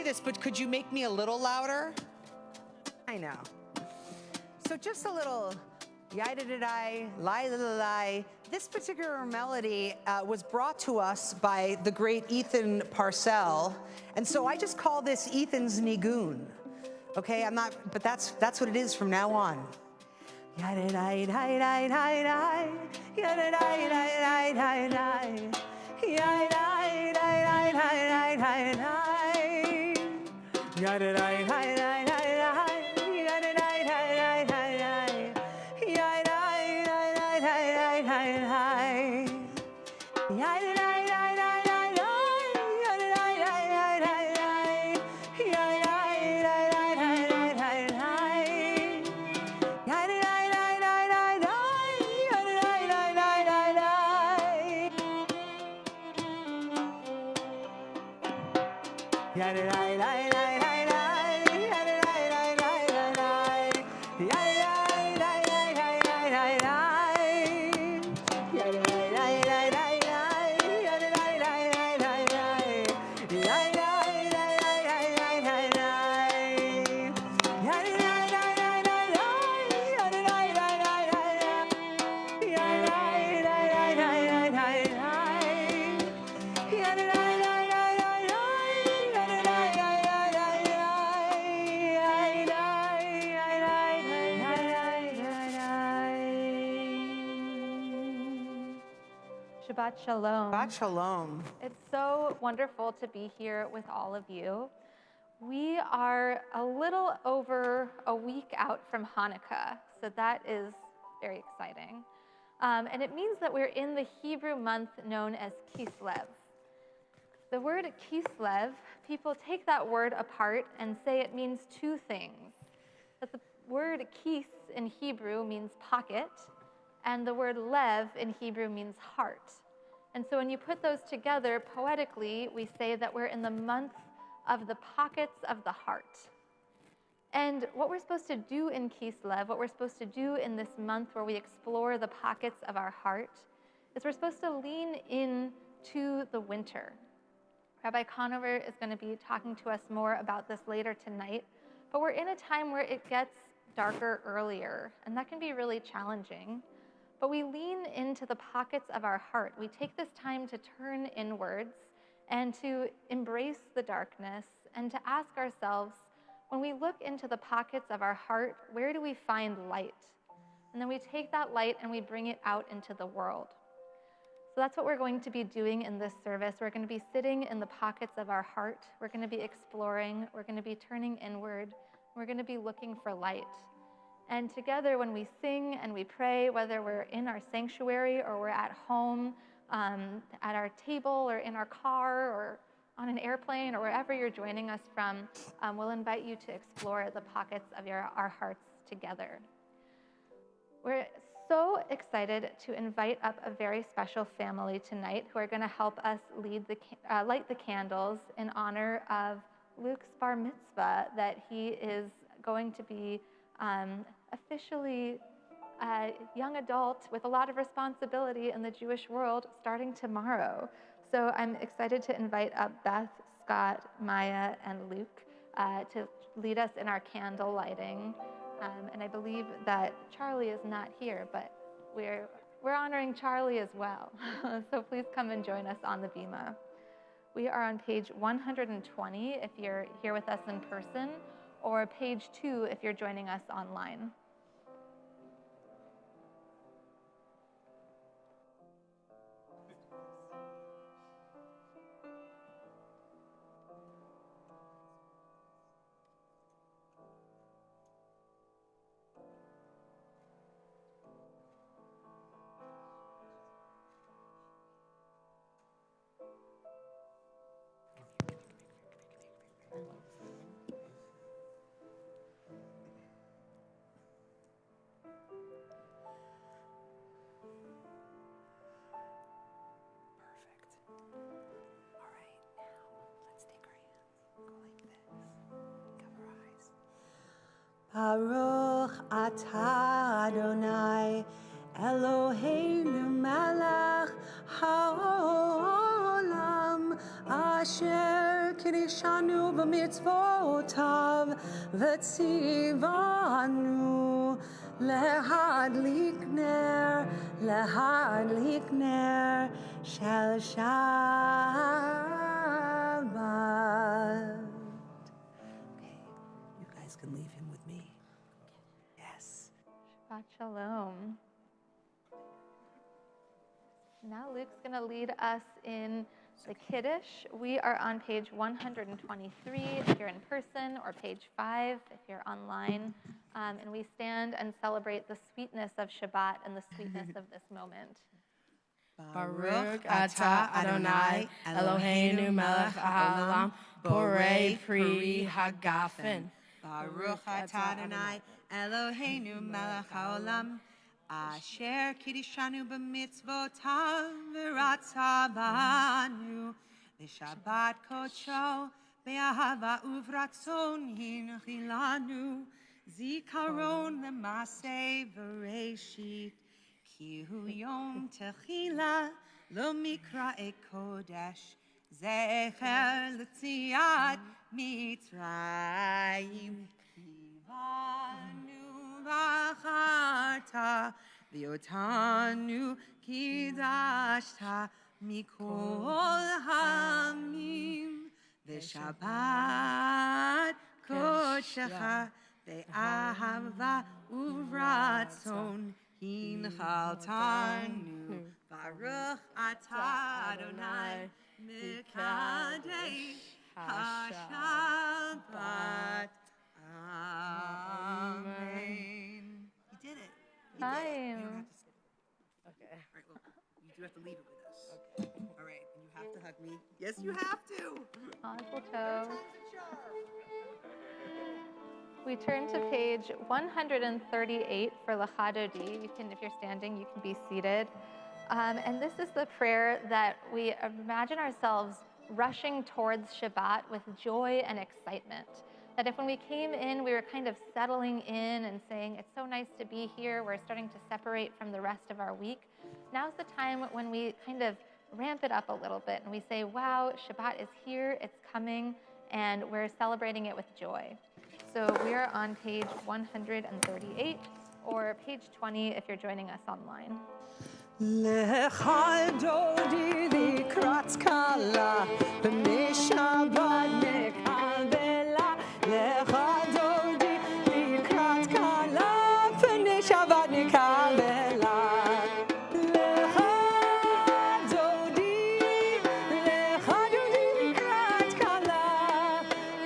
this, but could you make me a little louder? I know. So just a little yai-da-da-dai, lie-da-da-dai. This particular melody was brought to us by the great Ethan Parcell, and so I just call this Ethan's Nigun. Okay, I'm not, but that's what it is from now on. Yai-da-dai-dai-dai-dai-dai, yai-da-dai-dai-dai-dai-dai, yai-da-dai-dai-dai-dai-dai, yai-da-dai-dai-dai-dai-dai. Shabbat Shalom. Shabbat Shalom. It's so wonderful to be here with all of you. We are a little over a week out from Hanukkah, so that is very exciting. And it means that we're in the Hebrew month known as Kislev. The word Kislev, people take that word apart and say it means two things. That the word kis in Hebrew means pocket, and the word lev in Hebrew means heart. And so when you put those together, poetically, we say that we're in the month of the pockets of the heart. And what we're supposed to do in Kislev, what we're supposed to do in this month where we explore the pockets of our heart, is we're supposed to lean in to the winter. Rabbi Conover is going to be talking to us more about this later tonight, but we're in a time where it gets darker earlier, and that can be really challenging. But we lean into the pockets of our heart. We take this time to turn inwards and to embrace the darkness and to ask ourselves, when we look into the pockets of our heart, where do we find light? And then we take that light and we bring it out into the world. So that's what we're going to be doing in this service. We're going to be sitting in the pockets of our heart. We're going to be exploring. We're going to be turning inward. We're going to be looking for light. And together, when we sing and we pray, whether we're in our sanctuary or we're at home, at our table or in our car or on an airplane or wherever you're joining us from, we'll invite you to explore the pockets of our hearts together. We're so excited to invite up a very special family tonight who are going to help us light the candles in honor of Luke's bar mitzvah that he is going to be officially a young adult with a lot of responsibility in the Jewish world starting tomorrow. So I'm excited to invite up Beth, Scott, Maya, and Luke to lead us in our candle lighting. And I believe that Charlie is not here, but we're honoring Charlie as well. So please come and join us on the bima. We are on page 120 if you're here with us in person, or page 2 if you're joining us online. Baruch atah Adonai Eloheinu melech haolam asher kiri Kiddushanu b'mitzvotav v'tzivanu lehadlik ner shel Shabbat. Okay, you guys can leave him with me. Yes. Shabbat Shalom. Now Luke's going to lead us in the Kiddush. We are on page 123 if you're in person, or page 5 if you're online. And we stand and celebrate the sweetness of Shabbat and the sweetness of this moment. Baruch atah Adonai Eloheinu melech haolam borei pri hagafen. Baruch atah Adonai Eloheinu melech haolam asher kiddushanu b'mitzvotav v'ratzah banu v'shabbat kodsho be'ahava uvratzon hinchilanu zikaron l'maseh v'reshit ki hu yom techila lo mikra'e kodesh zecher l'tziat mitzrayim kivanu v'acharta v'yotanu kidashta mikol hamim v'shabbat kodshecha ve'ahava uvratzon hinchaltanu Baruch atah Adonai mekadesh haShabbat. Amen. You did it. You did it. You don't Fine. have to sit. Okay. All right, well, you do have to leave it with us. Okay. All right, and you have to hug me. Yes, you have to. Mazel tov. We turn to page 138 for Lachadodi. You can, if you're standing, you can be seated. And this is the prayer that we imagine ourselves rushing towards Shabbat with joy and excitement. That if when we came in, we were kind of settling in and saying, it's so nice to be here, we're starting to separate from the rest of our week. Now's the time when we kind of ramp it up a little bit and we say, wow, Shabbat is here, it's coming, and we're celebrating it with joy. So we are on page 138, or page 20 if you're joining us online. Lecha dodi likrat kala b'nei Shabbat nekabela. Lecha dodi likrat kala b'nei Shabbat nekabela. Lecha dodi likrat kala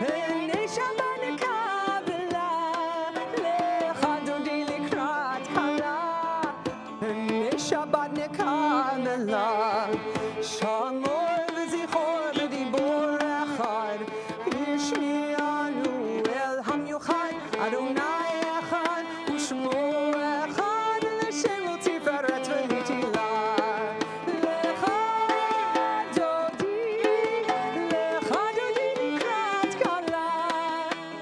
b'nei Shabbat nekabela. Lecha dodi likrat kala b'nei Shabbat nekabela. Shamor v'zichor v'dibor echad yishmi'anu el hamyuchad Adonai echad u'shmo echad l'shem u'tiferet v'nitila. Lecha dodi likrat kala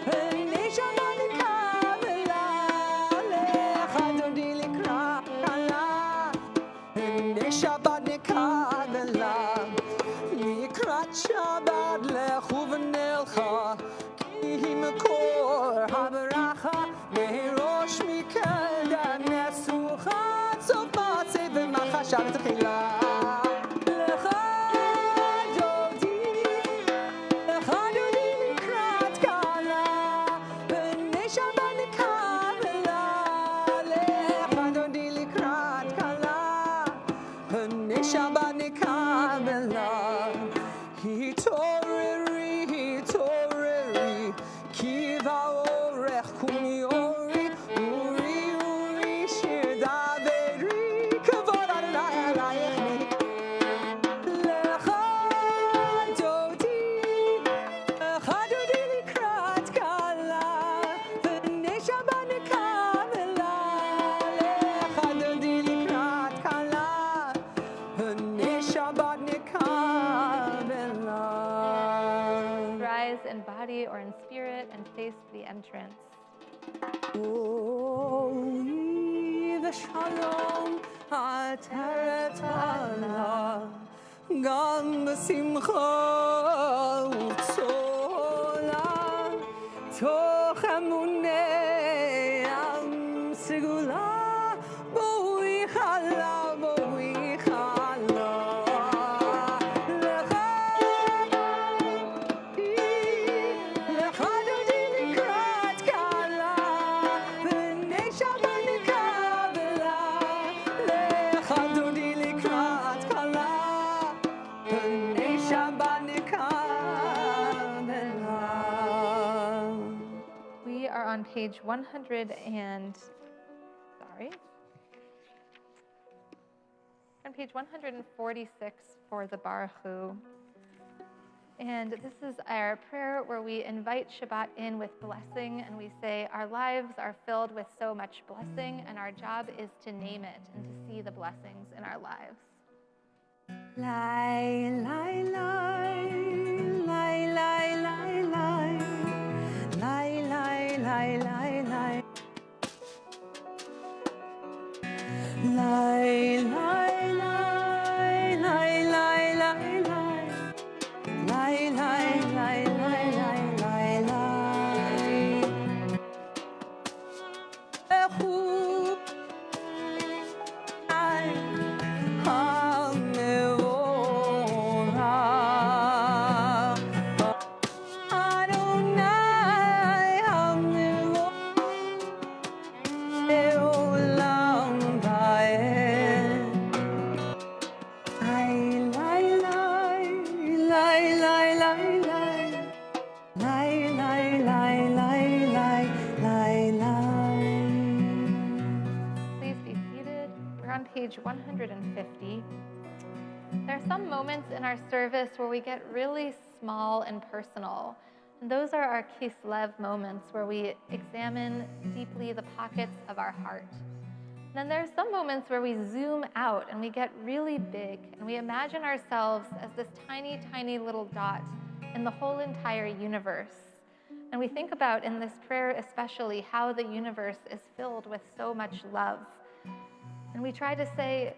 b'nei Shabbat nekabela. Lecha dodi likrat kala b'nei Shabbat nekabela. Likrat Shabbat lechu v'nelcha ki hi makor habaracha mehirosh mikel nesucha sof ma'aseh v'machashav tefila. Lecha dodi likrat kala b'nei Shabbat nekabela. Lecha dodi likrat kala b'nei Shabbat nekabela. Hitoreri, kiva orech kumi ori, uri shir daveri, kavod Adonai alayechni. Lecha dodi likrat kala b'nei Shabbat nekabela. Lecha dodi likrat kala b'nei Shabbat nekabela. Rise in body or in spirit and face the entrance. Oy v'shalom ateret ala gam b'simcha u'tzor page 100 and, on page 146 for the Baruch Hu. And this is our prayer where we invite Shabbat in with blessing, and we say our lives are filled with so much blessing, and our job is to name it and to see the blessings in our lives. Lai, lai, lai, lai, lai, lai, lai, lai, lai, lai, lai, lai. Lai, lai, lai, lai, lai, lai, lai. Lai, lai, lai, lai, lai, lai, lai. Echu, ai, ha-mevorach. Adonai, ha-mevorach, le'olam va'ed. Lai, lai, lai, lai, lai, lai, lai. Lai, lai, lai, lai, lai, lai, lai. Please be seated. We're on page 150. There are some moments in our service where we get really small and personal. And those are our kislev moments where we examine deeply the pockets of our heart. And then there are some moments where we zoom out and we get really big and we imagine ourselves as this tiny, tiny little dot in the whole entire universe. And we think about in this prayer especially how the universe is filled with so much love. And we try to say,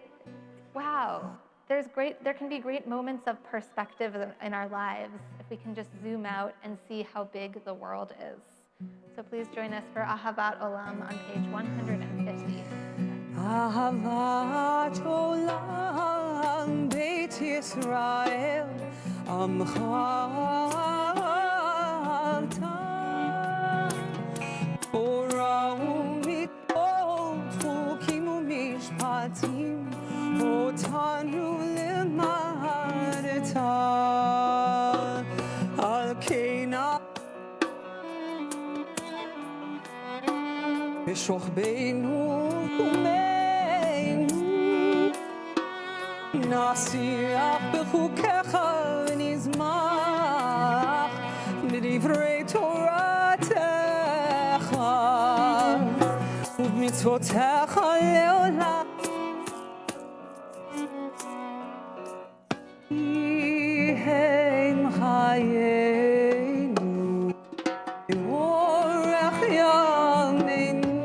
wow, there can be great moments of perspective in our lives if we can just zoom out and see how big the world is. So please join us for Ahavat Olam on page 150. Ahavat Olam Beit Yisrael Amcha Torah u'mitzvot chukim u'mishpatim otanu lemadta al keina b'shochbeinu u'meinu nasiach b'chukecha v'nizmach b'divrei Toratecha ובמצוותיך לעולם. כי הם חיינו, אורך ימינו,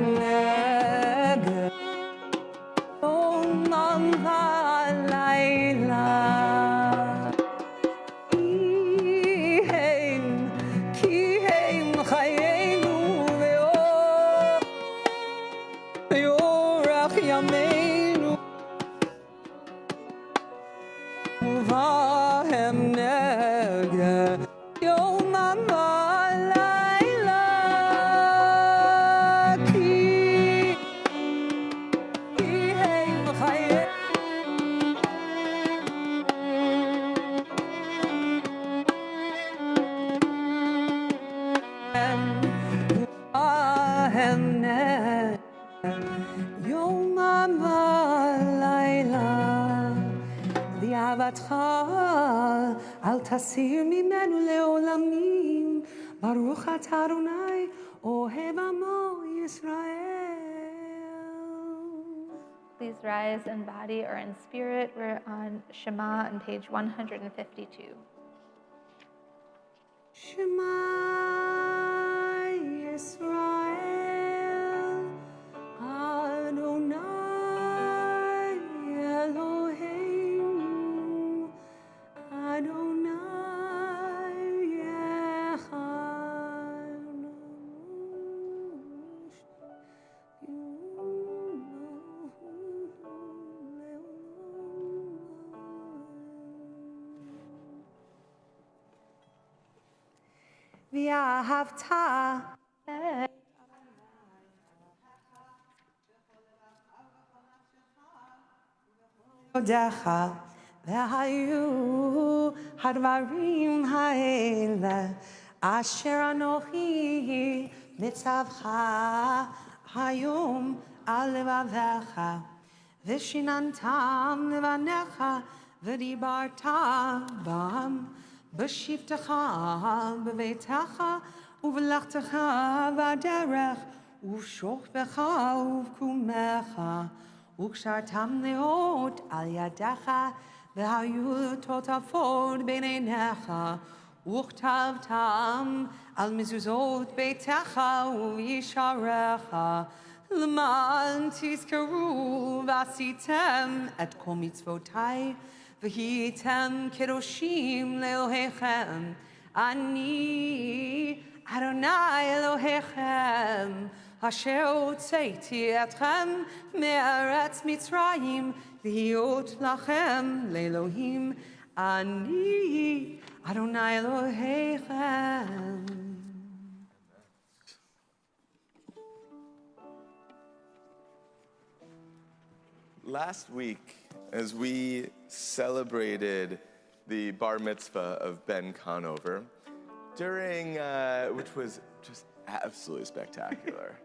הענג יומם ולילה. ימינו ובהם נגד יומם ולילה כי הם חייהם ובהם נגד יומם ולילה, ואהבתך אל תסיר ממנו לעולמים, ברוך אתה אדוני אוהב עמו ישראל. Please rise in body or in spirit. We're on Shema on page 152. Shema Yisrael Adonai Eloheinu Adonai Echad. ואהבת עבדך והיו הדברים האלה אשר אנוכי מצווך היום על לבביך ושיננתם לבניך ודיברת בם בשבתך בביתך ובלכתך בדרך ובשוכבך ובקומך וקשרתם לאות על ידך והיו תותפות בין עיניך וכתבתם על מזוזות ביתך ובישעריך למען תזכרו ועשיתם את כל מצוותיי והייתם קדושים לאלוהיכם אני אדוני אלוהיכם אשר הוצאתי אתכם מארץ מצרים להיות לכם לאלוהים אני אדוני אלוהיכם. Last week, as we celebrated the bar mitzvah of Ben Conover, during which was just absolutely spectacular,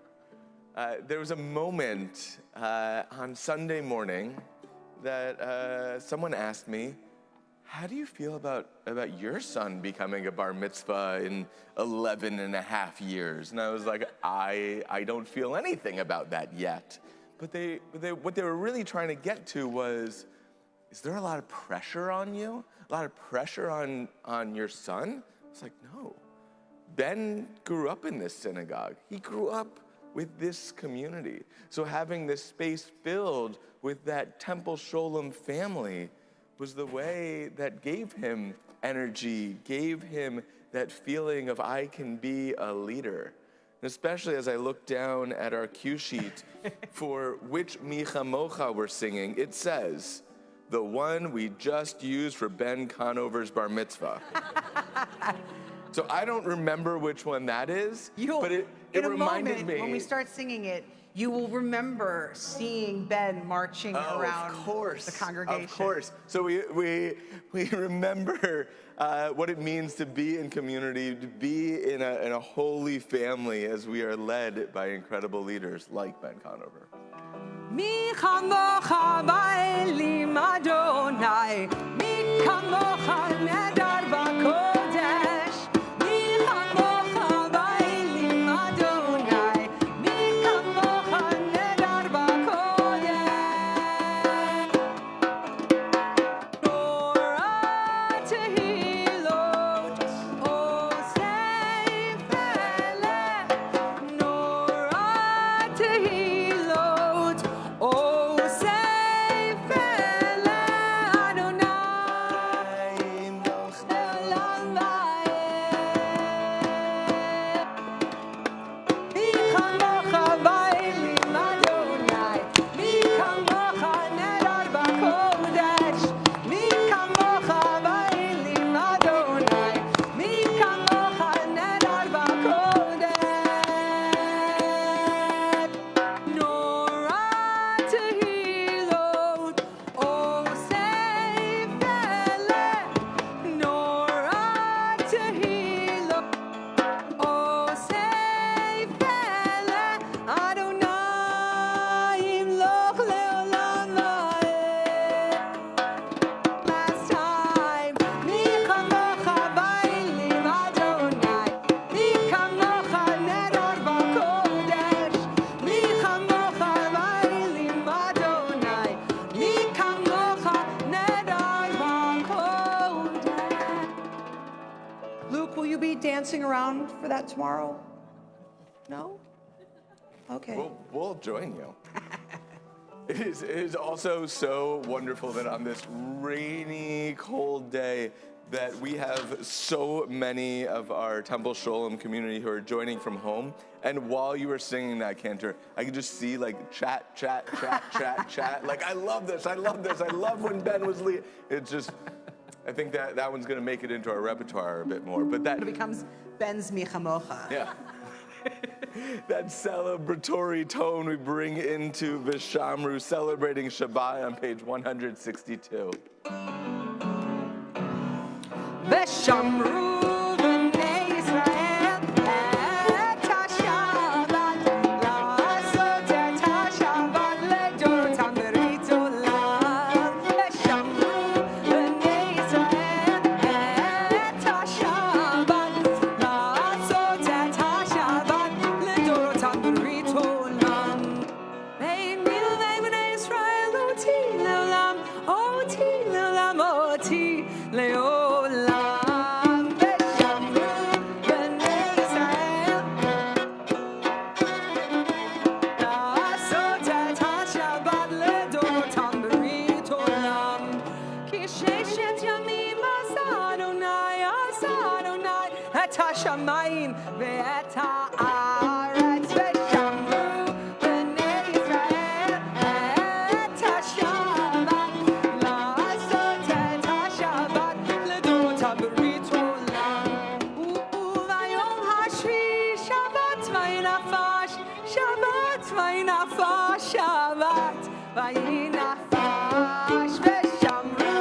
there was a moment on Sunday morning that someone asked me, how do you feel about your son becoming a bar mitzvah in 11 and a half years? And I was like, I don't feel anything about that yet. But what they were really trying to get to was, is there a lot of pressure on you? A lot of pressure on your son? It's like, no. Ben grew up in this synagogue. He grew up with this community. So having this space filled with that Temple Sholom family was the way that gave him energy, gave him that feeling of I can be a leader. And especially as I look down at our cue sheet for which Micha Mocha we're singing, it says, the one we just used for Ben Conover's bar mitzvah. So I don't remember which one that is, but it reminded me. When we start singing it, you will remember seeing Ben marching around the congregation. Of course. So we remember what it means to be in community, to be in a holy family as we are led by incredible leaders like Ben Conover. Mi chamocha ba'elim Adonai, mi chamocha nedar v'kodesh, mi chamocha ba'elim Adonai, mi chamocha nedar v'kodesh. Torah tehilot, osei feleh, Torah tehilot, osei feleh Adonai le'olam va'ed. Mi chamocha ba'elim Adonai, mi chamocha nedar v'kodesh, mi chamocha ba'elim Adonai, mi chamocha nedar v'kodesh. Norah tehilot, osei feleh, Norah tehilot, osei feleh Adonai imloch le'olam va'ed. Last time, mi chamocha ba'elim Adonai, mi chamocha nedar v'kodesh, mi chamocha ba'elim Adonai, mi chamocha nedar v'kodesh. Luke, will you be dancing around for that tomorrow? No? Okay. We'll join you. It is also so wonderful that on this rainy, cold day that we have so many of our Temple Sholom community who are joining from home. And while you were singing that cantor, I could just see like chat. Like, I love this. I love when Ben was leading. It's just, I think that one's going to make it into our repertoire a bit more. But that It becomes Ben's Mi Chamocha. yeah. that celebratory tone we bring into Vishamru, celebrating Shabbat on page 162. ושמרו בני ישראל את השבת, לעשות את השבת לדורותם ברית עולם. ושמרו בני ישראל את השבת, לעשות את השבת לדורותם ברית עולם. בין מילי בני ישראל אותי לעולם, אותי לעולם, אותי לעולם. השמיים ואת הארץ ושמרו בני ישראל את השבת, לעשות את השבת לדורותם ברית עולם. וביום השביעי שבת וינפש, שבת וינפש, שבת וינפש. ושמרו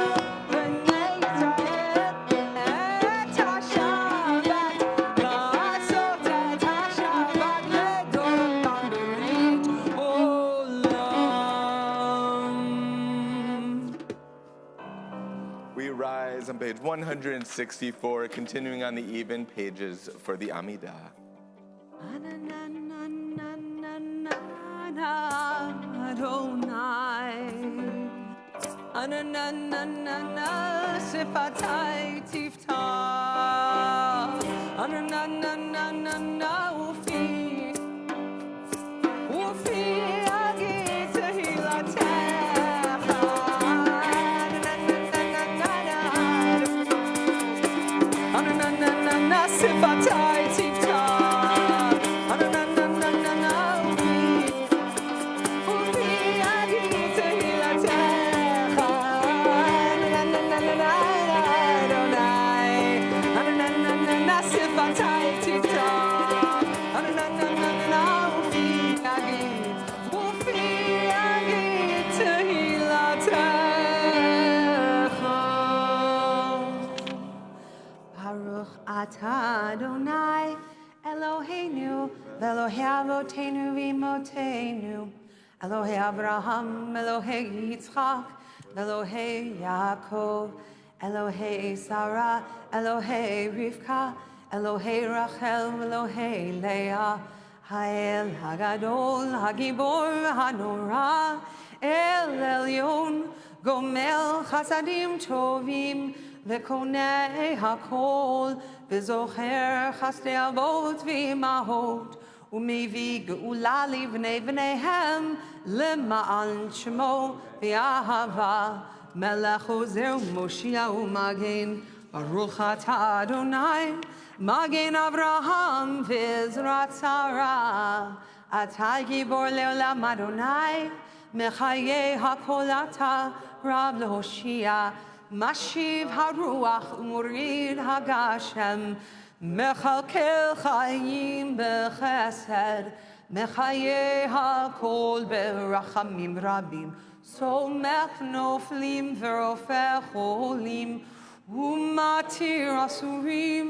בני ישראל את השבת, לעשות את השבת לדורותם ברית עולם. We rise on page 164, continuing on the even pages for the Amidah. Ananana sifatai tiftah, ananana ufi agit tehilatecha, ananana sifatai tiftah, ananana ufi agit tehilatecha. Baruch atah Adonai Eloheinu v'Elohei Avotenu v'Imotenu, Elohei Abraham, Elohei Yitzchak, Elohei Yaakov, Elohei Sarah, Elohei Rivka, Elohei Rachel, Elohei Leah, Ha'el Hagadol, Hagibor, Hanora, El Elyon, Gomel Chasadim Tovim, Vekonei Hakol, V'Zocher Chasdei Avot V'Imahot, Umevi Geula Livnei V'neihem, Lema'an Shemo V'Ahava, Melech Ozer Moshiach U'Magen, Baruch atah Adonai, Magen Avraham V'Ezrat Sarah, Atah Gibor Le'olam Adonai, Mechaye HaKol Atah Rab L'Hoshia, Mashiv HaRuach U'Murid HaGashem, Mechalkel Chayim B'Chesed, Mechaye HaKol B'Rachamim Rabim, Somech Noflim V'Rofeh Cholim, Umatir Asurim,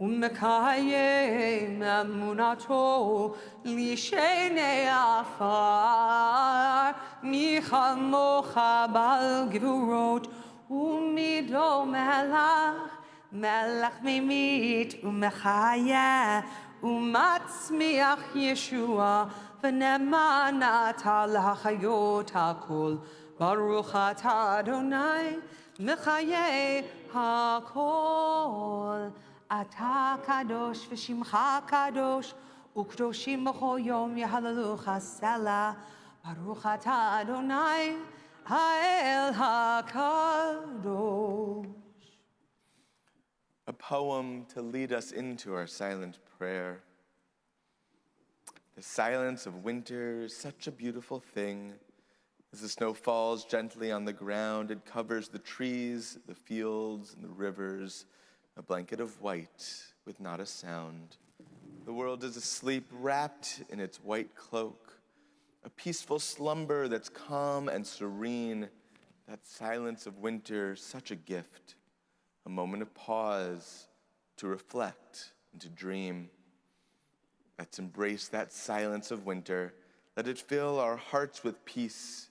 Umekayem Emunato, Lishenei Afar, Michamocha Bal Gevurot, Umido Melach, Melach Mimit, Umechaya, Umatzmiach Yeshua, V'nemanat al hachayot hakol, Baruch atah Adonai, Mechaye hakol. Atah kadosh v'shimcha kadosh, u'kdoshim b'chol yom yehallelujah Selah. Baruch atah Adonai, ha'el hakadosh. A poem to lead us into our silent prayer. The silence of winter is such a beautiful thing. As the snow falls gently on the ground, it covers the trees, the fields, and the rivers, a blanket of white with not a sound. The world is asleep, wrapped in its white cloak. A peaceful slumber that's calm and serene. That silence of winter, such a gift. A moment of pause to reflect and to dream. Let's embrace that silence of winter. Let it fill our hearts with peace.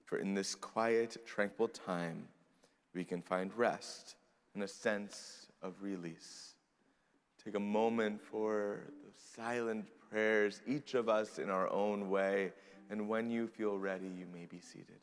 For in this quiet, tranquil time, we can find rest and a sense of release. Take a moment for those silent prayers, each of us in our own way. And when you feel ready, you may be seated.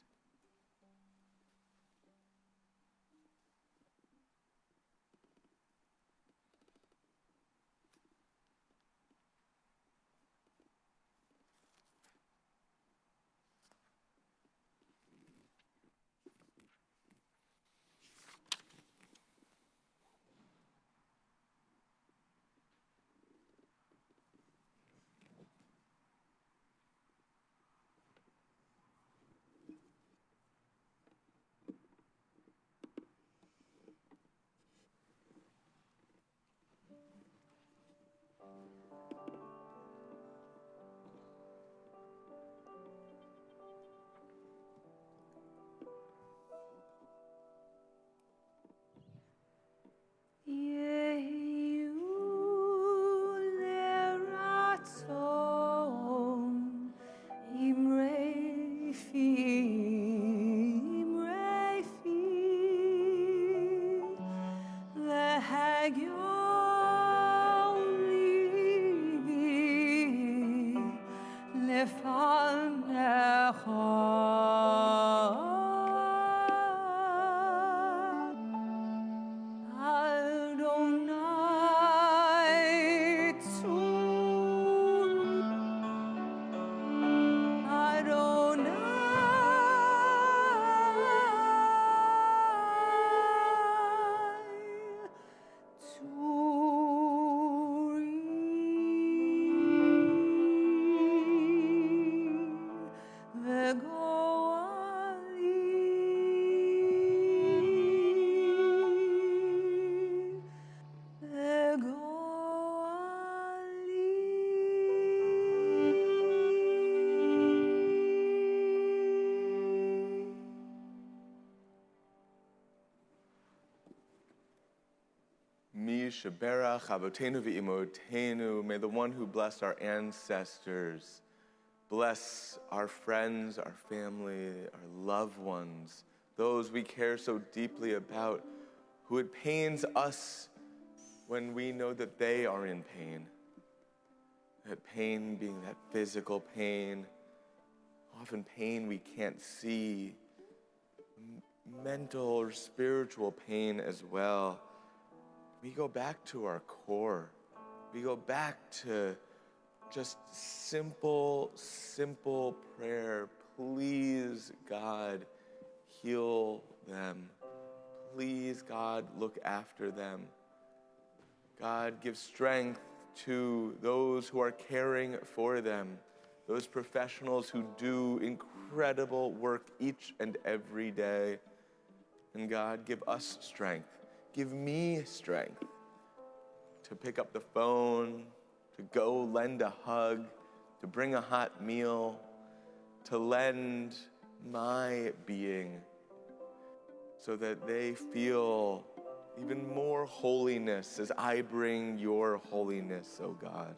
Sheberach Avotenu v'imotenu. May the one who blessed our ancestors bless our friends, our family, our loved ones, those we care so deeply about, who it pains us when we know that they are in pain. That pain being that physical pain, often pain we can't see, mental or spiritual pain as well. We go back to our core. We go back to just simple prayer. Please, God, heal them. Please, God, look after them. God, give strength to those who are caring for them, those professionals who do incredible work each and every day. And God, give us strength. Give me strength to pick up the phone, to go lend a hug, to bring a hot meal, to lend my being so that they feel even more holiness as I bring your holiness, oh God.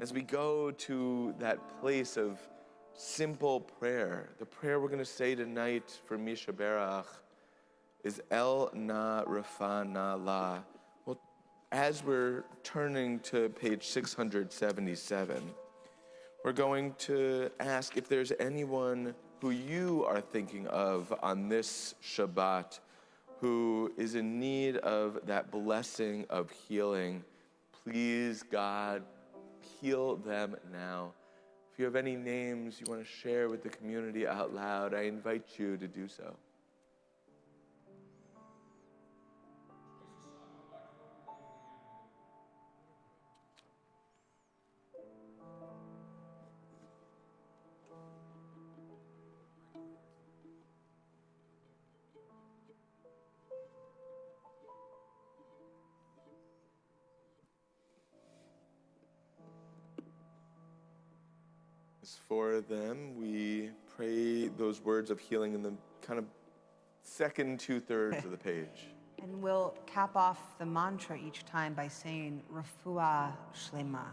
As we go to that place of simple prayer, the prayer we're going to say tonight for Misha Berach is El Na Rafa Na La. Well, as we're turning to page 677, we're going to ask if there's anyone who you are thinking of on this Shabbat who is in need of that blessing of healing. Please, God, heal them now. If you have any names you want to share with the community out loud, I invite you to do so. for them. We pray those words of healing in the kind of second 2/3 of the page. And we'll cap off the mantra each time by saying Refuah Shlema.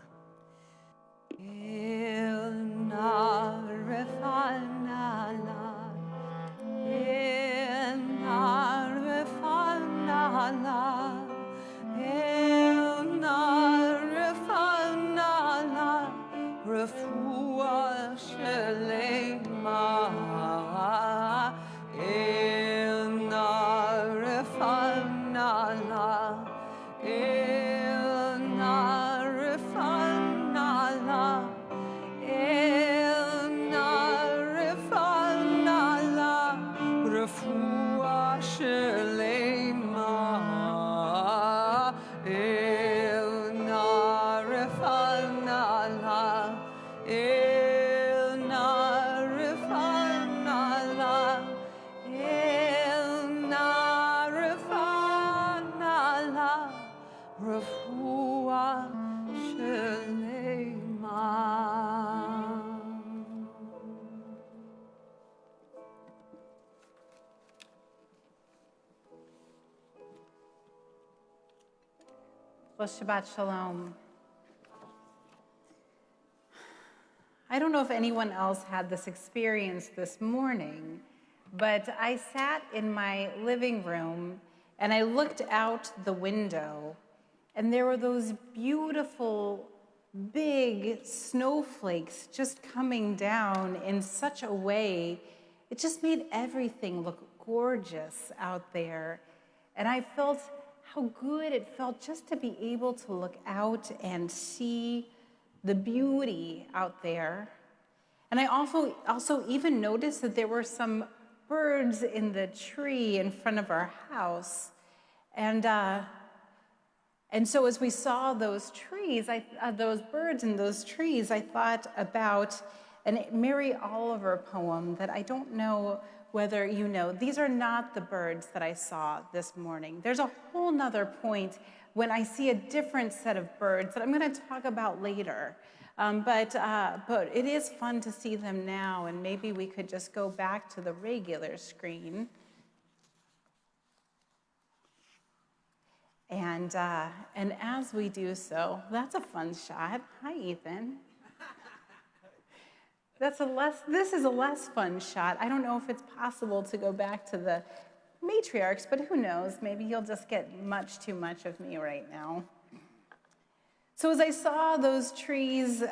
Ilna refanala, ilna refanala, ilna refanala, refuah shlema, ilna refanala, ilna refanala, ilna refanala, refuah shlema, ilna refanala, ilna refanala, ilna refanala, refuah shlema. Well, Shabbat Shalom. I don't know if anyone else had this experience this morning, but I sat in my living room and I looked out the window, and there were those beautiful, big snowflakes just coming down in such a way, it just made everything look gorgeous out there. And I felt how good it felt just to be able to look out and see the beauty out there. And I also even noticed that there were some birds in the tree in front of our house. And so as we saw those trees, those birds in those trees, I thought about a Mary Oliver poem that I don't know whether you know. These are not the birds that I saw this morning. There's a whole nother point when I see a different set of birds that I'm going to talk about later. But it is fun to see them now, and maybe we could just go back to the regular screen. And as we do so, that's a fun shot. Hi, Ethan. This is a less fun shot. I don't know if it's possible to go back to the matriarchs, but who knows? Maybe you'll just get much too much of me right now. So as I saw those trees,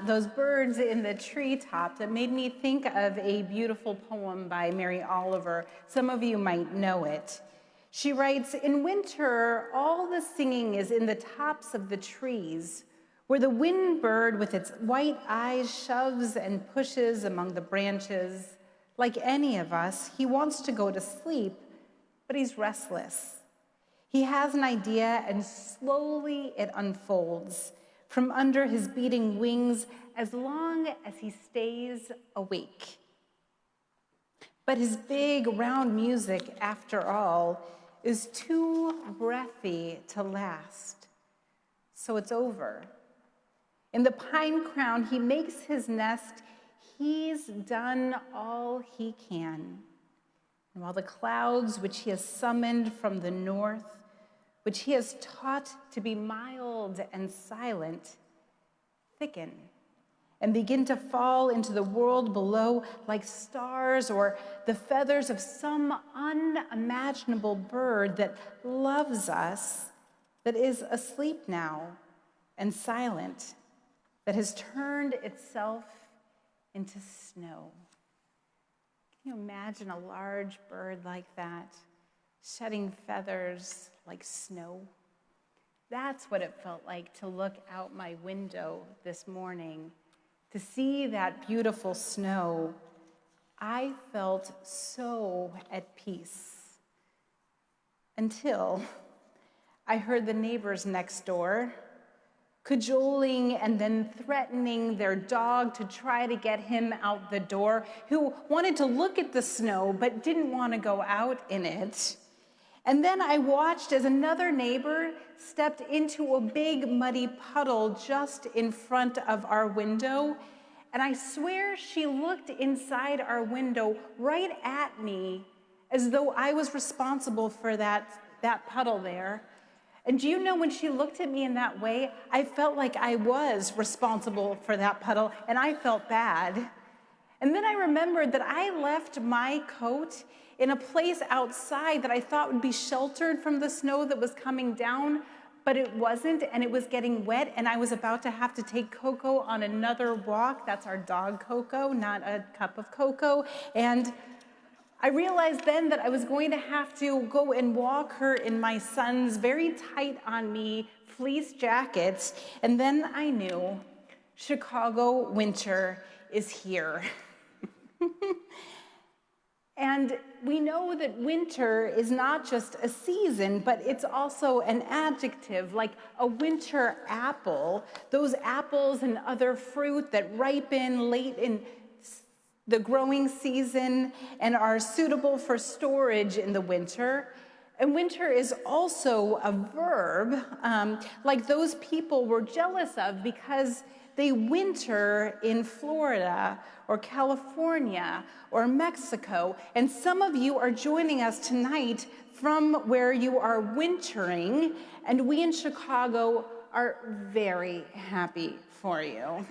those birds in the treetops, it made me think of a beautiful poem by Mary Oliver. Some of you might know it. She writes, "In winter, all the singing is in the tops of the trees, where the wind bird with its white eyes shoves and pushes among the branches. Like any of us, he wants to go to sleep, but he's restless. He has an idea, and slowly it unfolds from under his beating wings as long as he stays awake. But his big, round music, after all, is too breathy to last. So it's over. In the pine crown, he makes his nest. He's done all he can. And while the clouds, which he has summoned from the north, which he has taught to be mild and silent, thicken and begin to fall into the world below like stars or the feathers of some unimaginable bird that loves us, that is asleep now and silent, that has turned itself into snow." Can you imagine a large bird like that, shedding feathers like snow? That's what it felt like to look out my window this morning, to see that beautiful snow. I felt so at peace until I heard the neighbors next door cajoling and then threatening their dog to try to get him out the door, who wanted to look at the snow but didn't want to go out in it. And then I watched as another neighbor stepped into a big muddy puddle just in front of our window, And I swear she looked inside our window right at me as though I was responsible for that puddle there. And do you know, when she looked at me in that way, I felt like I was responsible for that puddle, and I felt bad. And then I remembered that I left my coat in a place outside that I thought would be sheltered from the snow that was coming down, but it wasn't, and it was getting wet, and I was about to have to take Coco on another walk. That's our dog Coco, not a cup of cocoa. And I realized then that I was going to have to go and walk her in my son's very tight on me fleece jackets. And then I knew Chicago winter is here. And we know that winter is not just a season, but it's also an adjective, like a winter apple. Those apples and other fruit that ripen late in the growing season and are suitable for storage in the winter. And winter is also a verb, like those people were jealous of because they winter in Florida or California or Mexico. And some of you are joining us tonight from where you are wintering, and we in Chicago are very happy for you.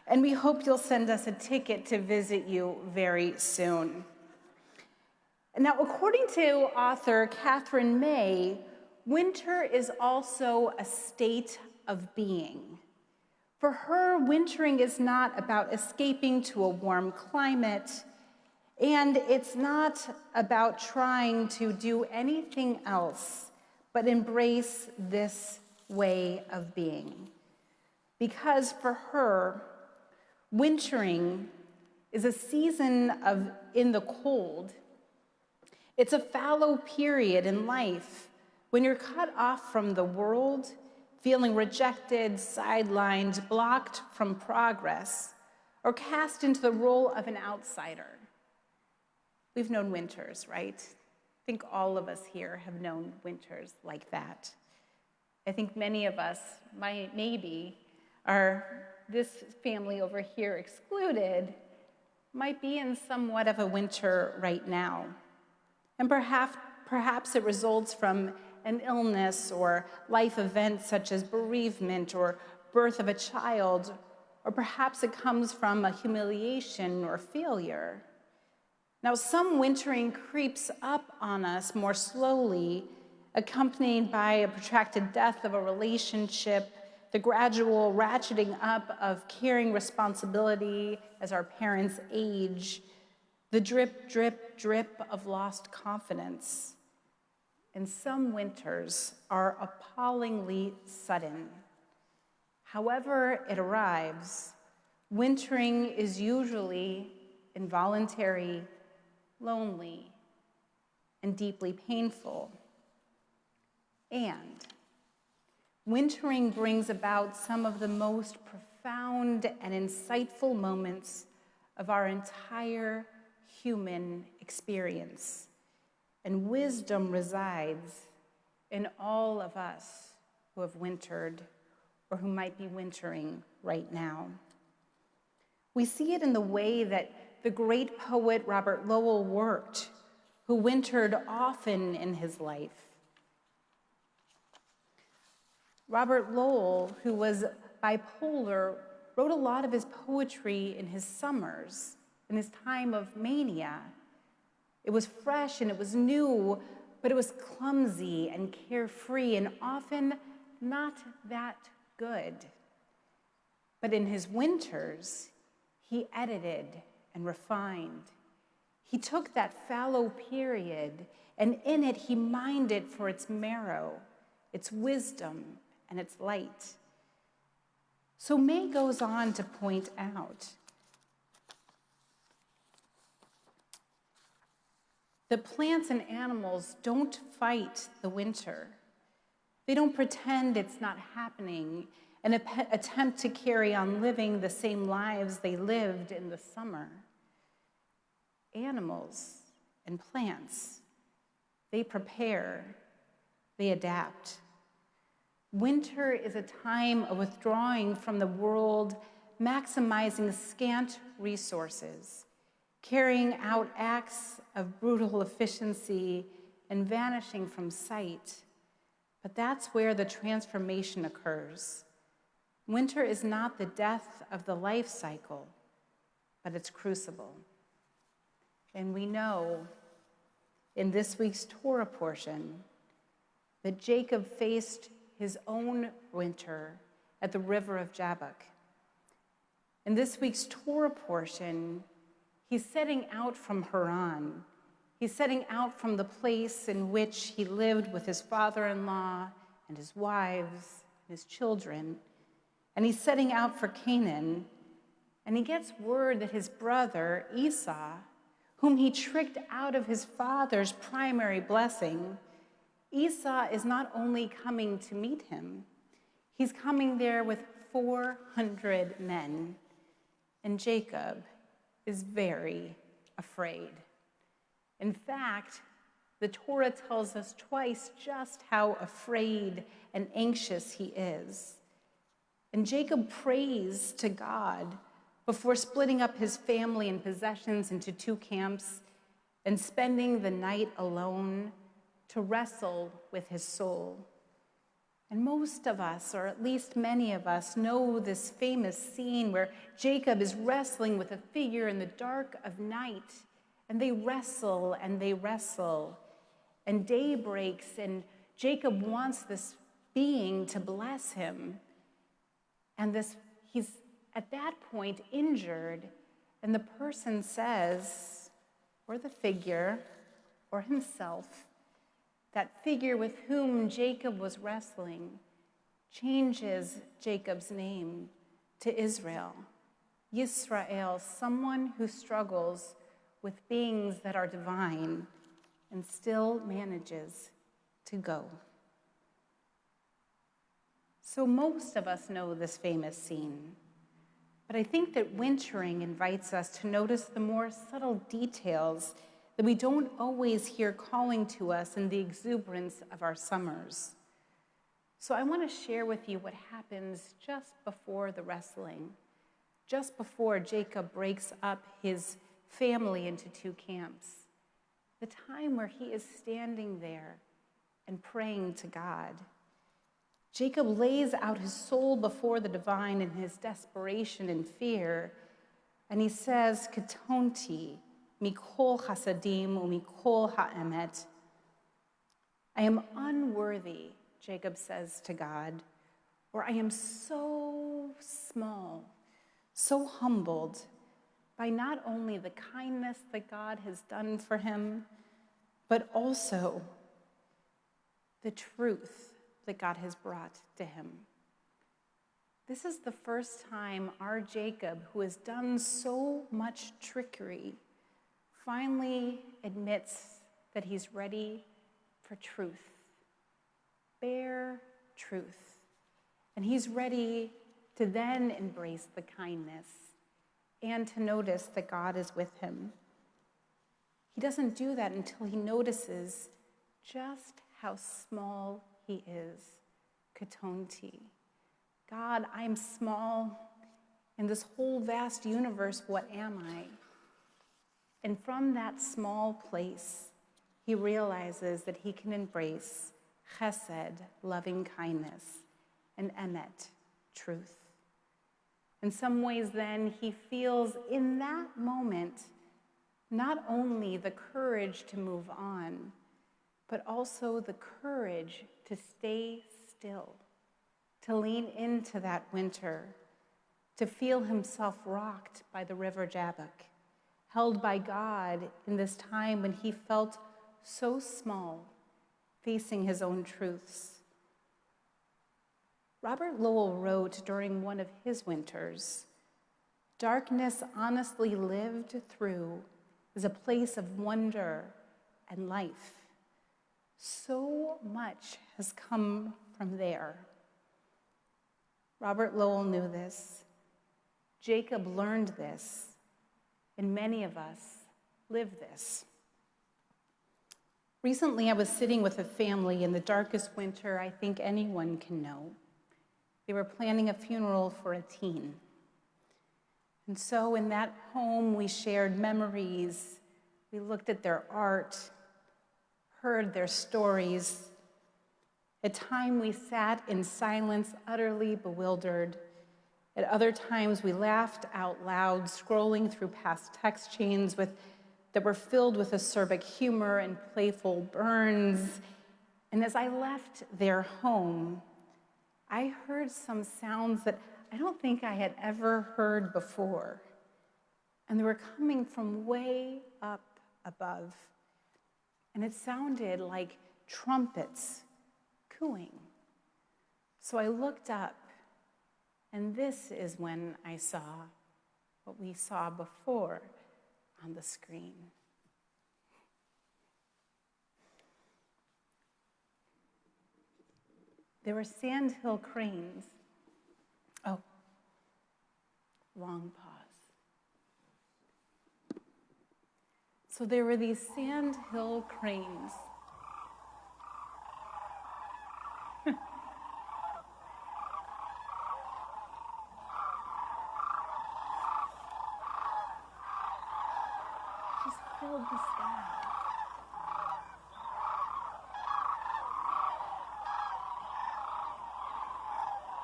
And we hope you'll send us a ticket to visit you very soon. Now, according to author Catherine May, winter is also a state of being. For her, wintering is not about escaping to a warm climate, and it's not about trying to do anything else but embrace this way of being. Because for her, wintering is a season of in the cold. It's a fallow period in life when you're cut off from the world, feeling rejected, sidelined, blocked from progress, or cast into the role of an outsider. We've known winters, right? I think all of us here have known winters like that. I think many of us, maybe, this family over here excluded, might be in somewhat of a winter right now. And perhaps it results from an illness or life event such as bereavement or birth of a child, or perhaps it comes from a humiliation or failure. Now, some wintering creeps up on us more slowly, accompanied by a protracted death of a relationship, the gradual ratcheting up of carrying responsibility as our parents age, the drip, drip, drip of lost confidence. And some winters are appallingly sudden. However it arrives, wintering is usually involuntary, lonely, and deeply painful. And wintering brings about some of the most profound and insightful moments of our entire human experience. And wisdom resides in all of us who have wintered or who might be wintering right now. We see it in the way that the great poet Robert Lowell worked, who wintered often in his life. Robert Lowell, who was bipolar, wrote a lot of his poetry in his summers, in his time of mania. It was fresh and it was new, but it was clumsy and carefree and often not that good. But in his winters, he edited and refined. He took that fallow period, and in it he mined it for its marrow, its wisdom, and its light. So May goes on to point out that plants and animals don't fight the winter. They don't pretend it's not happening and attempt to carry on living the same lives they lived in the summer. Animals and plants, they prepare, they adapt. Winter is a time of withdrawing from the world maximizing scant resources, carrying out acts of brutal efficiency, and vanishing from sight. But that's where the transformation occurs. Winter is not the death of the life cycle, but its crucible. And we know in this week's Torah portion that Jacob faced his own winter at the river of Jabbok. In this week's Torah portion, he's setting out from Haran. He's setting out from the place in which he lived with his father-in-law and his wives and his children. And he's setting out for Canaan. And he gets word that his brother, Esau, whom he tricked out of his father's primary blessing, Esau is not only coming to meet him, he's coming there with 400 men. And Jacob is very afraid. In fact, the Torah tells us twice just how afraid and anxious he is. And Jacob prays to God before splitting up his family and possessions into 2 camps and spending the night alone to wrestle with his soul. And most of us, or at least many of us, know this famous scene where Jacob is wrestling with a figure in the dark of night, and they wrestle and they wrestle, and day breaks, and Jacob wants this being to bless him. And he's at that point injured, and the person says, or the figure, or himself, that figure with whom Jacob was wrestling, changes Jacob's name to Israel. Yisrael, someone who struggles with beings that are divine and still manages to go. So most of us know this famous scene, but I think that wintering invites us to notice the more subtle details that we don't always hear calling to us in the exuberance of our summers. So I want to share with you what happens just before the wrestling, just before Jacob breaks up his family into 2 camps, the time where he is standing there and praying to God. Jacob lays out his soul before the divine in his desperation and fear, and he says, Katonti, mikol chasadim umikol ha'emet. I am unworthy, Jacob says to God, or I am so small, so humbled by not only the kindness that God has done for him, but also the truth that God has brought to him. This is the first time our Jacob, who has done so much trickery, finally admits that he's ready for truth, bare truth. And he's ready to then embrace the kindness and to notice that God is with him. He doesn't do that until he notices just how small he is. Katonti. God, I'm small. In this whole vast universe, what am I? And from that small place, he realizes that he can embrace chesed, loving kindness, and emet, truth. In some ways, then, he feels in that moment not only the courage to move on, but also the courage to stay still, to lean into that winter, to feel himself rocked by the river Jabbok, held by God in this time when he felt so small, facing his own truths. Robert Lowell wrote during one of his winters, "Darkness honestly lived through is a place of wonder and life. So much has come from there." Robert Lowell knew this. Jacob learned this, and many of us live this. Recently, I was sitting with a family in the darkest winter I think anyone can know. They were planning a funeral for a teen. And so in that home, we shared memories. We looked at their art, heard their stories. At times, we sat in silence, utterly bewildered. At other times, we laughed out loud, scrolling through past text chains that were filled with acerbic humor and playful burns. And as I left their home, I heard some sounds that I don't think I had ever heard before. And they were coming from way up above. And it sounded like trumpets cooing. So I looked up, and this is when I saw what we saw before on the screen. There were sandhill cranes. Oh, long pause. So there were these sandhill cranes. Just filled the sky.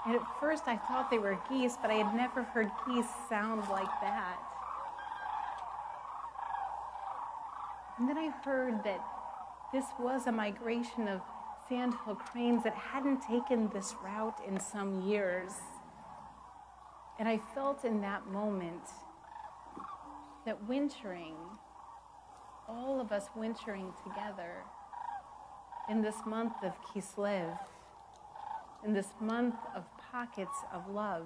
And at first I thought they were geese, but I had never heard geese sound like that. And then I heard that this was a migration of sandhill cranes that hadn't taken this route in some years. And I felt in that moment that wintering, all of us wintering together in this month of Kislev, in this month of pockets of love,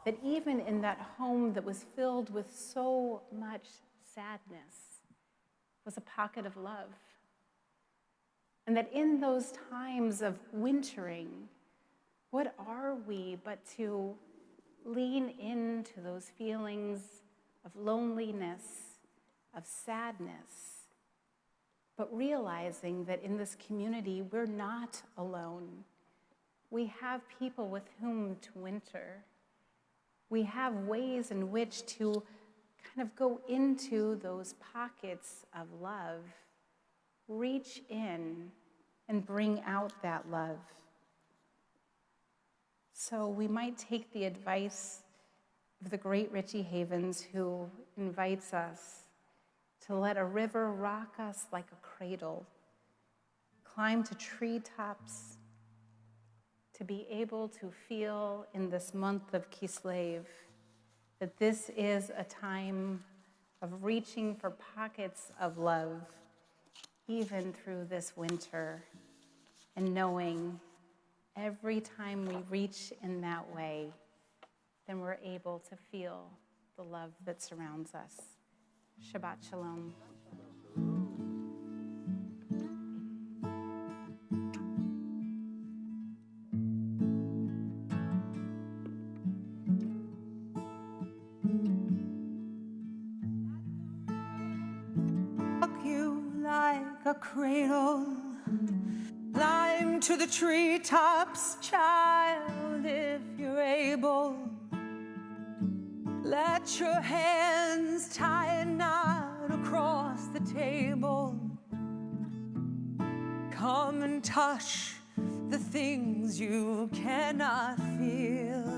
that even in that home that was filled with so much sadness was a pocket of love. And that in those times of wintering, what are we but to lean into those feelings of loneliness, of sadness, but realizing that in this community, we're not alone. We have people with whom to winter. We have ways in which to kind of go into those pockets of love, reach in and bring out that love. So we might take the advice of the great Richie Havens, who invites us to let a river rock us like a cradle, climb to treetops, to be able to feel in this month of Kislev that this is a time of reaching for pockets of love, even through this winter, and knowing every time we reach in that way, then we're able to feel the love that surrounds us. Shabbat Shalom. You like a cradle, climb to the treetops, child, if you're able. Let your hands tie a knot across the table. Come and touch the things you cannot feel,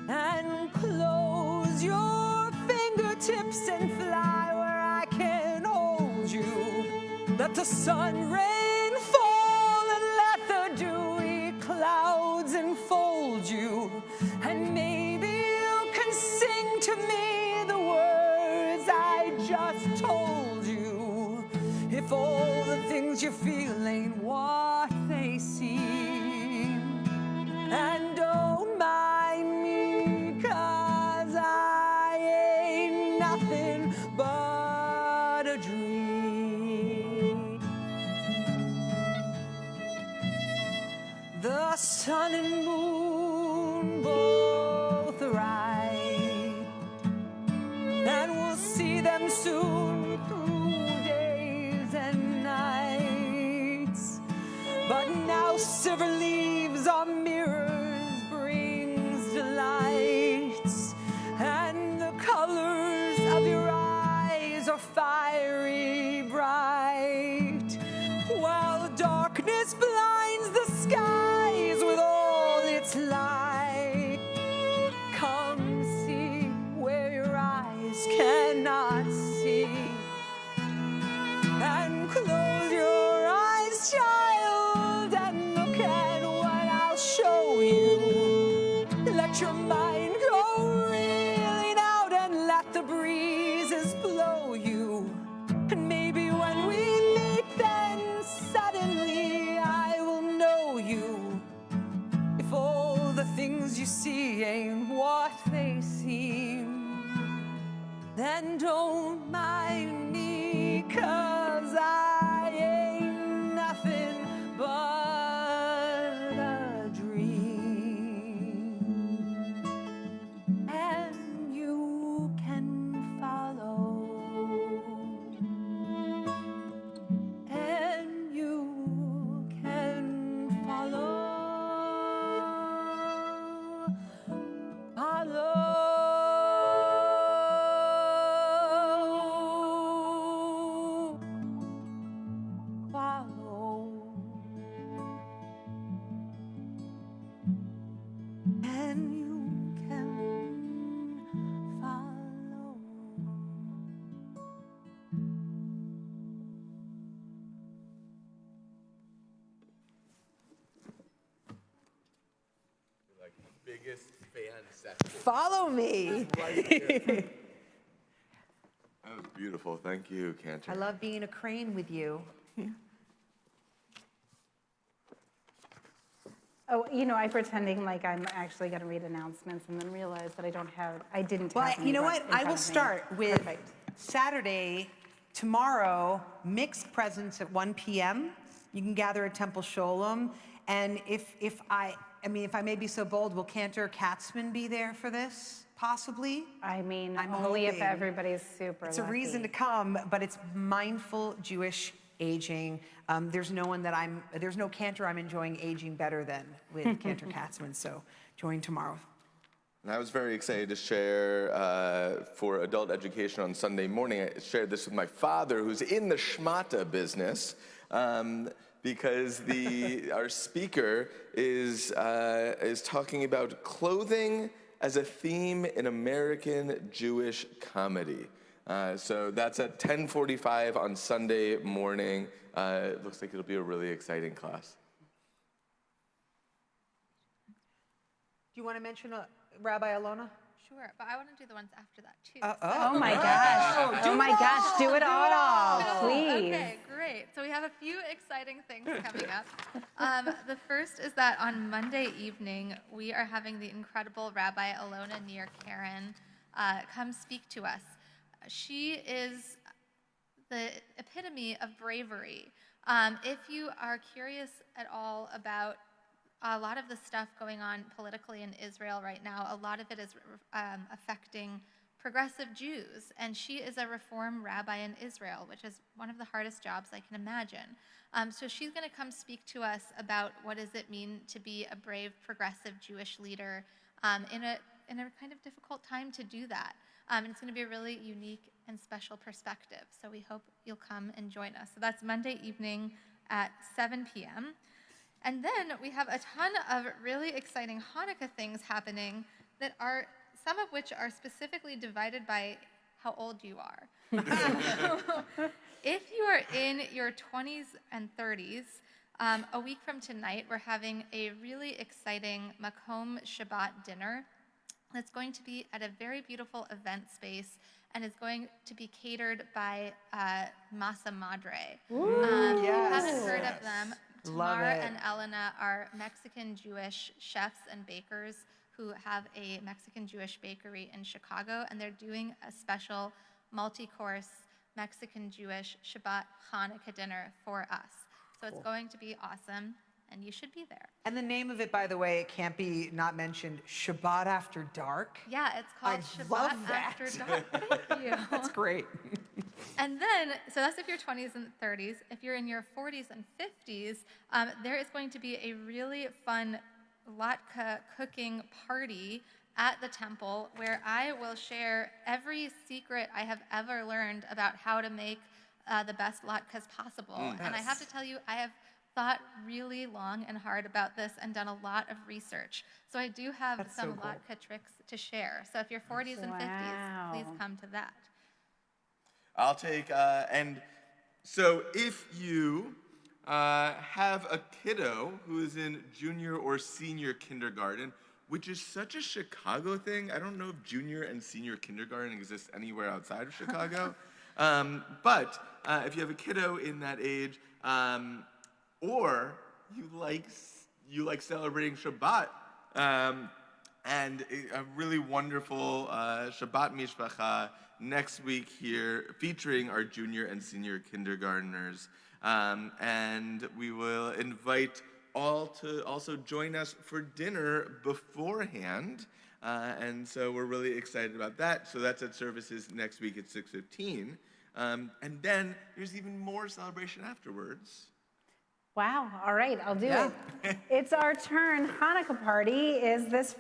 and close your fingertips and fly where I can hold you. Let the sun rain fall and let the dewy clouds enfold you, and maybe you can sing to me the words I just told you. If all the things you feel ain't what they seem, and don't mind me, 'cause I ain't nothing but a dream. The sun and moon both right, and we'll see them soon through days and nights. But now silver leaves on mirrors brings delight. your eyes are fiery bright, while darkness blinds the skies with all its light. Come see where your eyes cannot see, and close your eyes, child, and look at what I'll show you. Let your mind go reeling out and let the breezes blow you. And maybe when we meet, then suddenly I will know you. If all the things you see ain't what they seem, then don't mind me, 'cause I ain't nothing but a dream. And you can follow, and you can follow. Follow, and you can follow. Like the biggest fan section. Follow me. That was beautiful. Thank you, Cantor. I love being a crane with you. Oh, I pretending like I'm actually going to read announcements and then realize that I didn't have Well, any you know right what? in I front will of me. start with Perfect. Saturday, tomorrow, mixed presents at 1 p.m. You can gather at Temple Sholom. And if I may be so bold, will Cantor Katzman be there for this? Possibly. I mean, I'm only if hoping. everybody's super It's a reason to lucky. come, but it's mindful Jewish aging. There's no Cantor I'm enjoying aging better than with Cantor Katzman. So join tomorrow. And I was very excited to share for adult education on Sunday morning. I shared this with my father, who's in the schmata business, because our speaker is talking about clothing as a theme in American Jewish comedy. So that's at 10:45 on Sunday morning. It looks like it'll be a really exciting class. Do you want to mention Rabbi Alona? Sure, but I want to do the ones after that too. Oh my gosh. Oh my gosh. Do it all, please. Okay, great. So we have a few exciting things coming up. The first is that on Monday evening, we are having the incredible Rabbi Alona Nir Karen come speak to us. She is the epitome of bravery. If you are curious at all about a lot of the stuff going on politically in Israel right now, a lot of it is affecting progressive Jews, and she is a reform rabbi in Israel, which is one of the hardest jobs I can imagine. So she's going to come speak to us about what does it mean to be a brave, progressive Jewish leader in a kind of difficult time to do that. And it's going to be a really unique and special perspective. So we hope you'll come and join us. So that's Monday evening at 7 p.m. And then we have a ton of really exciting Hanukkah things happening that are, some of which are specifically divided by how old you are. So, if you are in your 20s and 30s, a week from tonight, we're having a really exciting Makom Shabbat dinner that's going to be at a very beautiful event space and is going to be catered by Masa Madre. If you haven't heard of them, Love Tamar it. and Elena are Mexican-Jewish chefs and bakers who have a Mexican-Jewish bakery in Chicago, and they're doing a special multi-course Mexican-Jewish Shabbat Hanukkah dinner for us. So it's going to be awesome, and you should be there. And the name of it, by the way, it can't be not mentioned, Shabbat After Dark. Yeah, it's called I Shabbat love that. After Dark. Thank you. That's great. And then, so that's if you're 20s and 30s. If you're in your 40s and 50s, there is going to be a really fun latke cooking party at the temple where I will share every secret I have ever learned about how to make the best latkes possible. And I have to tell you, I have thought really long and hard about this and done a lot of research. So I do have some latke tricks to share. So if you're 40s and 50s, please come to that. I'll take, and so if you have a kiddo who is in junior or senior kindergarten, which is such a Chicago thing. I don't know if junior and senior kindergarten exists anywhere outside of Chicago. But if you have a kiddo in that age, or you like celebrating Shabbat, and a really wonderful Shabbat Mishpacha next week here, featuring our junior and senior kindergartners. And we will invite all to also join us for dinner beforehand. And so we're really excited about that. So that's at services next week at 6:15. And then there's even more celebration afterwards. Wow, all right, I'll do it. It's our turn. Hanukkah party is this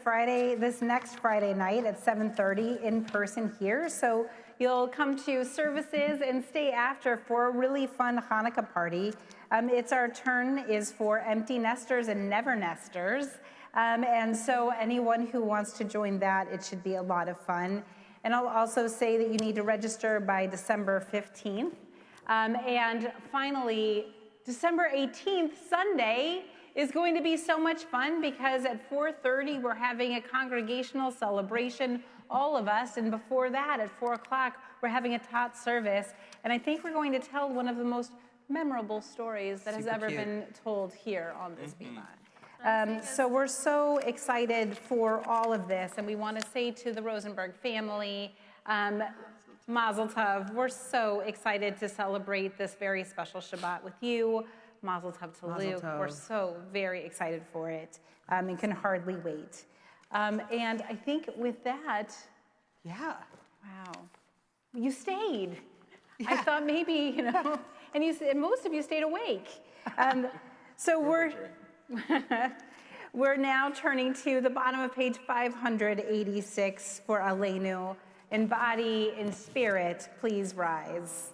next Friday night at 7:30 in person here. So you'll come to services and stay after for a really fun Hanukkah party. It's our turn is for empty nesters and never nesters. And so anyone who wants to join that, it should be a lot of fun. And I'll also say that you need to register by December 15th. And finally, December 18th, Sunday, is going to be so much fun because at 4:30 we're having a congregational celebration, all of us, and before that at 4 o'clock we're having a tot service. And I think we're going to tell one of the most memorable stories that has ever been told here on this bima. So we're so excited for all of this, and we want to say to the Rosenberg family, Mazel Tov. We're so excited to celebrate this very special Shabbat with you. Mazel Tov to Luke. We're so very excited for it and can hardly wait. And I think with that, wow, you stayed. I thought maybe, and most of you stayed awake. So we're now turning to the bottom of page 586 for Aleinu. In body, in spirit, please rise.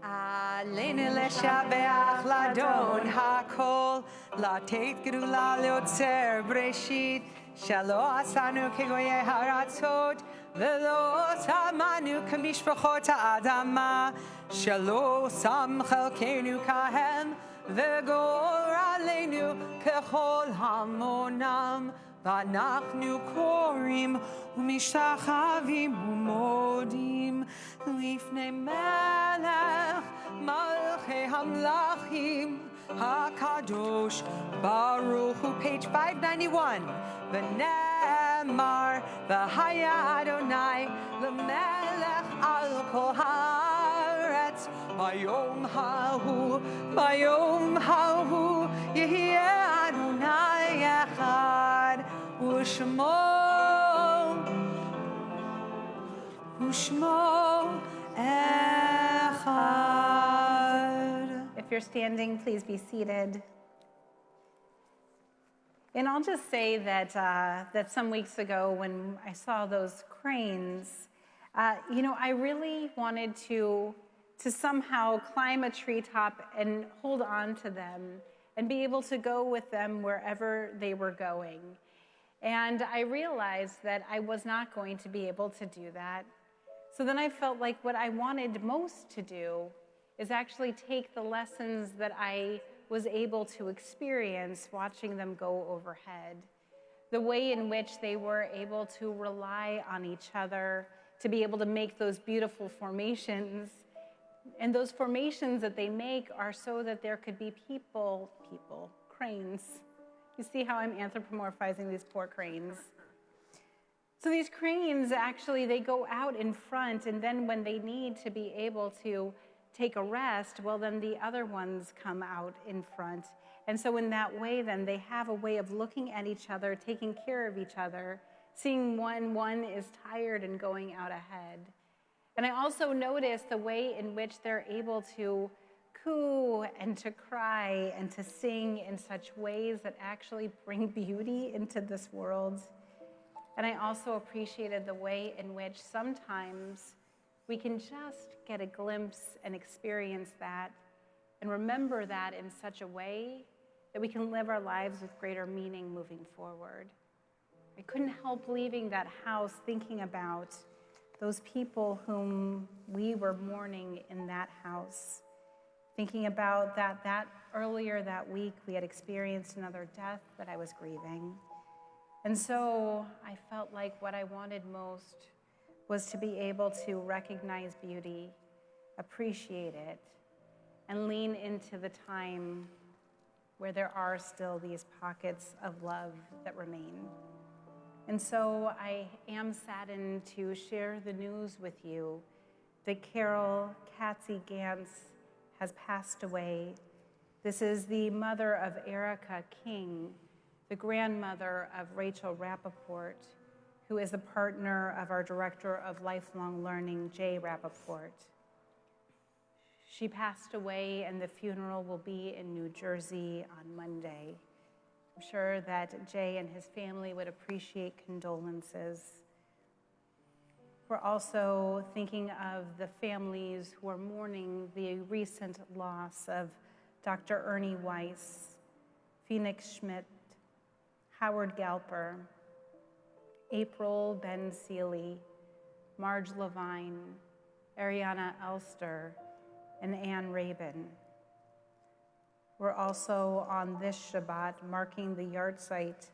Aleinu leshabeach ladon hakol, latet gedula leotzer breshit, shalo asanu kegoye haratzot, velo samanu kamishpachot ha'adama, shalo sam chelkenu kahem, vegor aleinu kechol hamonam. ואנחנו קוראים ומשתחווים ומודים לפני מלך מלכי המלכים הקדוש ברוך הוא. Page 591. ונאמר והיה אדוני למלך על כל הארץ ביום ההוא יהיה אדוני אחד ושמו echad. If you're standing, please be seated. And I'll just say that that some weeks ago when I saw those cranes, I really wanted to somehow climb a treetop and hold on to them and be able to go with them wherever they were going. And I realized that I was not going to be able to do that. So then I felt like what I wanted most to do is actually take the lessons that I was able to experience watching them go overhead. The way in which they were able to rely on each other, to be able to make those beautiful formations. And those formations that they make are so that there could be cranes. You see how I'm anthropomorphizing these poor cranes? So these cranes, actually, they go out in front, and then when they need to be able to take a rest, well, then the other ones come out in front. And so in that way, then, they have a way of looking at each other, taking care of each other, seeing when one is tired and going out ahead. And I also noticed the way in which they're able to coo and to cry and to sing in such ways that actually bring beauty into this world. And I also appreciated the way in which sometimes we can just get a glimpse and experience that and remember that in such a way that we can live our lives with greater meaning moving forward. I couldn't help leaving that house thinking about those people whom we were mourning in that house, thinking about that earlier that week we had experienced another death that I was grieving. And so I felt like what I wanted most was to be able to recognize beauty, appreciate it, and lean into the time where there are still these pockets of love that remain. And so I am saddened to share the news with you that Carol Katsy Gantz has passed away. This is the mother of Erica King, the grandmother of Rachel Rappaport, who is the partner of our Director of Lifelong Learning, Jay Rappaport. She passed away, and the funeral will be in New Jersey on Monday. I'm sure that Jay and his family would appreciate condolences. We're also thinking of the families who are mourning the recent loss of Dr. Ernie Weiss, Phoenix Schmidt, Howard Galper, April Ben Seeley, Marge Levine, Ariana Elster, and Anne Rabin. We're also on this Shabbat marking the yahrzeit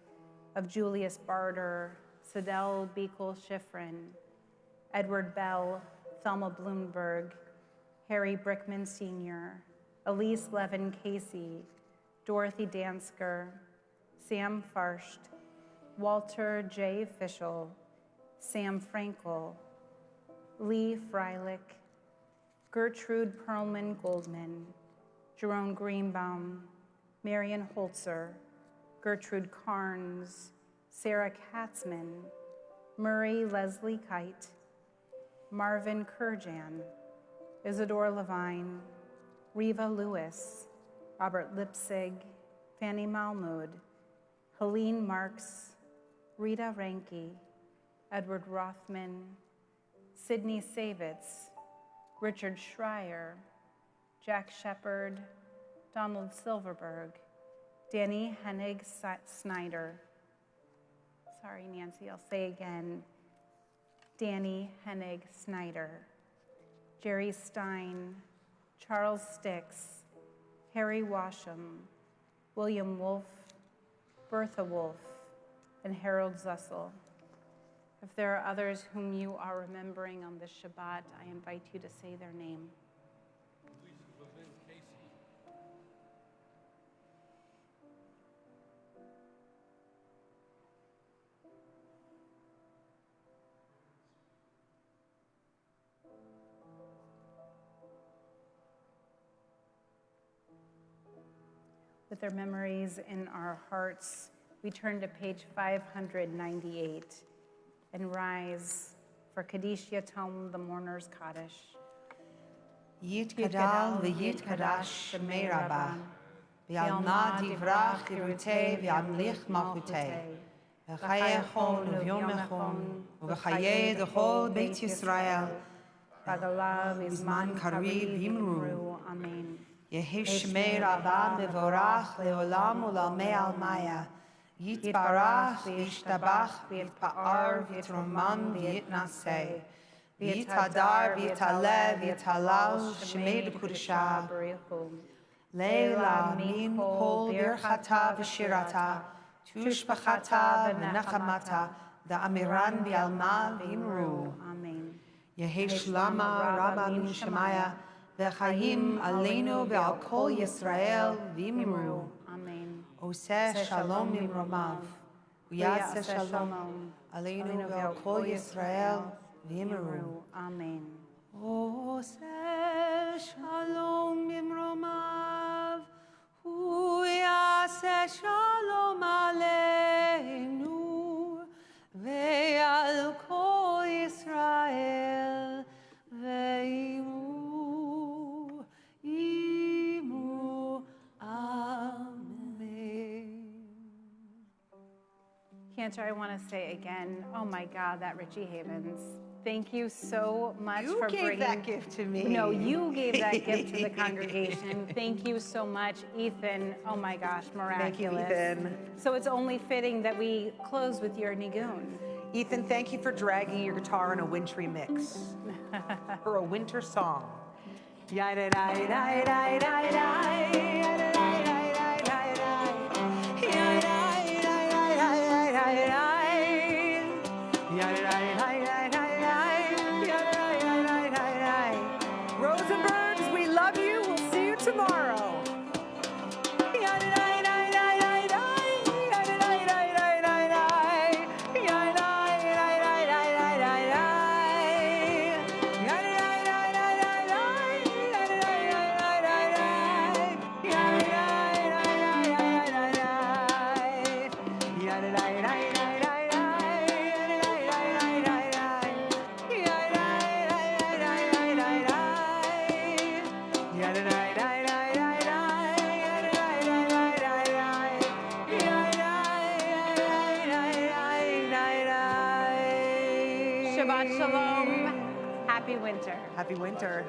of Julius Barter, Sidel Beacle-Schifrin, Edward Bell, Thelma Bloomberg, Harry Brickman Sr., Elise Levin Casey, Dorothy Dansker, Sam Farsht, Walter J. Fischel, Sam Frankel, Lee Freilich, Gertrude Perlman Goldman, Jerome Greenbaum, Marion Holzer, Gertrude Carnes, Sarah Katzman, Murray Leslie Kite, Marvin Kurjan, Isidore Levine, Reva Lewis, Robert Lipsig, Fanny Malmood, Helene Marks, Rita Ranke, Edward Rothman, Sidney Savitz, Richard Schreier, Jack Shepard, Donald Silverberg, Danny Hennig Snyder. Sorry, Nancy, I'll say again. Danny Hennig Snyder, Jerry Stein, Charles Stix, Harry Washam, William Wolfe, Bertha Wolfe, and Harold Zussel. If there are others whom you are remembering on this Shabbat, I invite you to say their name. With their memories in our hearts, we turn to page 598 and rise for Kaddish Yatom, the mourner's Kaddish. Yitkadal v'yitkadash shemei Rabbah, v'yalma divrach dirutei v'yamlich malchutei, v'chayei echon v'yom echon, v'chayei d'chol Beit Yisrael, v'agalav izman kariv yimru. Amen. Yehi shemei Rabbah mevorach leolam u'lalmei almaya, yitbarach v'yishtabach v'yitpa'ar v'yitromam v'yitnaseh, v'yitadar v'yitaleh v'yitalal shemei d'kudashah, leila min kol birchata v'shirata, tushbachata v'nechamata, da'amiran v'yalma v'imru. Amen. Yehi shlama Rabba min Shemaya, v'chayim aleinu v'al kol Yisrael v'imru. Amen. Oseh shalom mimromav, uyaseh shalom aleinu v'al kol Yisrael v'imru. Amen. Oseh shalom mimromav, uyaseh shalom aleinu v'al kol Yisrael v'imru. Cantor, I want to say again, oh my God, that Richie Havens. Thank you so much You for gave bringing that gift to me. No, you gave that gift to the congregation. Thank you so much, Ethan. Oh my gosh, miraculous. Thank you, Ethan. So it's only fitting that we close with your Nigun. Ethan, thank you for dragging your guitar in a wintry mix for a winter song. Rosenbergs, we love you. We'll see you tomorrow. Shabbat Shalom. Happy winter. Happy winter.